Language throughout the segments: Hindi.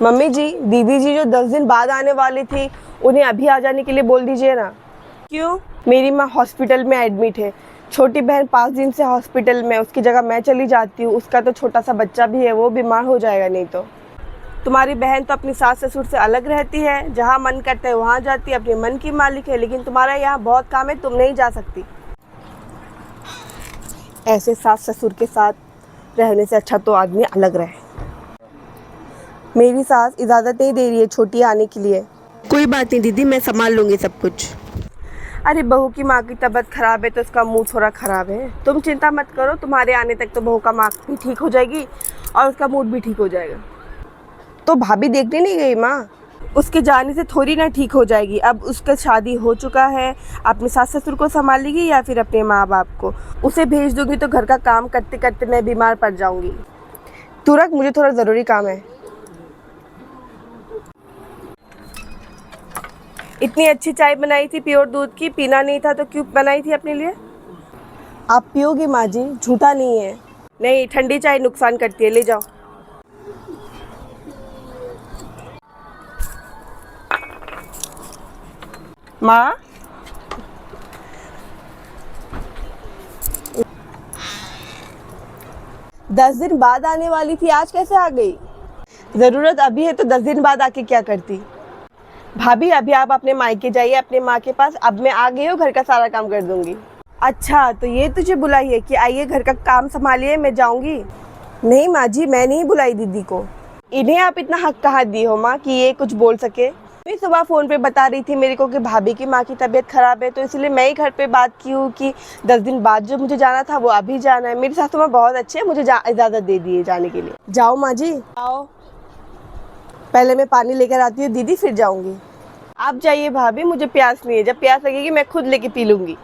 मम्मी जी, दीदी जी जो 10 दिन बाद आने वाली थी, उन्हें अभी आ जाने के लिए बोल दीजिए ना। क्यों? मेरी माँ हॉस्पिटल में एडमिट है। छोटी बहन 5 दिन से हॉस्पिटल में, उसकी जगह मैं चली जाती हूँ। उसका तो छोटा सा बच्चा भी है, वो बीमार हो जाएगा नहीं तो। तुम्हारी बहन तो अपनी सास ससुर से अलग रहती है, जहाँ मन करता है वहाँ जाती है, अपने मन की मालिक है। लेकिन तुम्हारा यहाँ बहुत काम है, तुम नहीं जा सकती। ऐसे सास ससुर के साथ रहने से अच्छा तो आदमी अलग रहे। मेरी सास इजाज़त नहीं दे रही है छोटी आने के लिए। कोई बात नहीं दीदी, मैं संभाल लूँगी सब कुछ। अरे बहू की माँ की तबीयत खराब है तो उसका मुंह थोड़ा ख़राब है। तुम चिंता मत करो, तुम्हारे आने तक तो बहू का माँ भी ठीक हो जाएगी और उसका मूड भी ठीक हो जाएगा। तो भाभी देखने नहीं गई माँ? उसके जाने से थोड़ी ना ठीक हो जाएगी। अब उसका शादी हो चुका है, अपने सास ससुर को संभालेगी या फिर अपने माँ बाप को। उसे भेज दूँगी तो घर का काम करते करते मैं बीमार पड़ जाऊँगी। तू रख, मुझे थोड़ा ज़रूरी काम है। इतनी अच्छी चाय बनाई थी प्योर दूध की, पीना नहीं था तो क्यों बनाई थी अपने लिए? आप पियोगी माँ जी, झूठा नहीं है। नहीं, ठंडी चाय नुकसान करती है, ले जाओ। माँ, दस दिन बाद आने वाली थी, आज कैसे आ गई? ज़रूरत अभी है तो 10 दिन बाद आके क्या करती? भाभी अभी आप अपने मायके जाइए, अपने माँ के पास। अब मैं आ गई हूँ, घर का सारा काम कर दूंगी। अच्छा, तो ये तुझे बुलाई है कि आइए घर का काम संभालिए, मैं जाऊंगी? नहीं माँ जी, मैं नहीं बुलाई दीदी को। इन्हें आप इतना हक कहाँ दी हो माँ कि ये कुछ बोल सके? मैं सुबह फ़ोन पे बता रही थी मेरे को कि भाभी की माँ की तबीयत ख़राब है, तो इसलिए मैं ही घर पे बात की हूँ कि 10 दिन बाद जो मुझे जाना था वो अभी जाना है। मेरी सासू माँ बहुत अच्छी है, मुझे इजाज़त दे दी है जाने के लिए। जाओ माँ जी, आओ। पहले मैं पानी लेकर आती हूँ दीदी, फिर जाऊँगी। आप जाइए भाभी, मुझे प्यास नहीं है। जब प्यास लगेगी मैं खुद लेके पी लूँगी।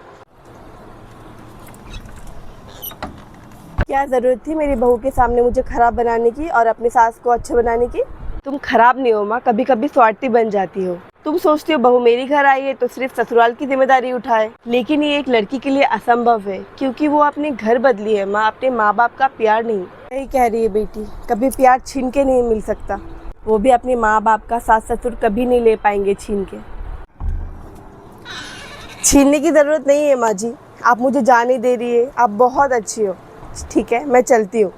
क्या ज़रूरत थी मेरी बहू के सामने मुझे ख़राब बनाने की और अपनी सास को अच्छे बनाने की? तुम खराब नहीं हो माँ, कभी कभी स्वार्थी बन जाती हो। तुम सोचती हो बहू मेरी घर आई है तो सिर्फ ससुराल की जिम्मेदारी उठाए, लेकिन ये एक लड़की के लिए असंभव है क्योंकि वो अपने घर बदली है माँ, अपने माँ बाप का प्यार नहीं। यही कह रही है बेटी, कभी प्यार छीन के नहीं मिल सकता, वो भी अपने माँ बाप का। सास ससुर कभी नहीं ले पाएंगे छीन के। छीनने की ज़रूरत नहीं है माँ जी, आप मुझे जाने दे रही है, आप बहुत अच्छी हो। ठीक है, मैं चलती हूँ।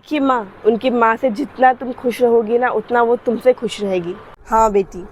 कि माँ, उनकी माँ से जितना तुम खुश रहोगी ना, उतना वो तुमसे खुश रहेगी। हाँ बेटी।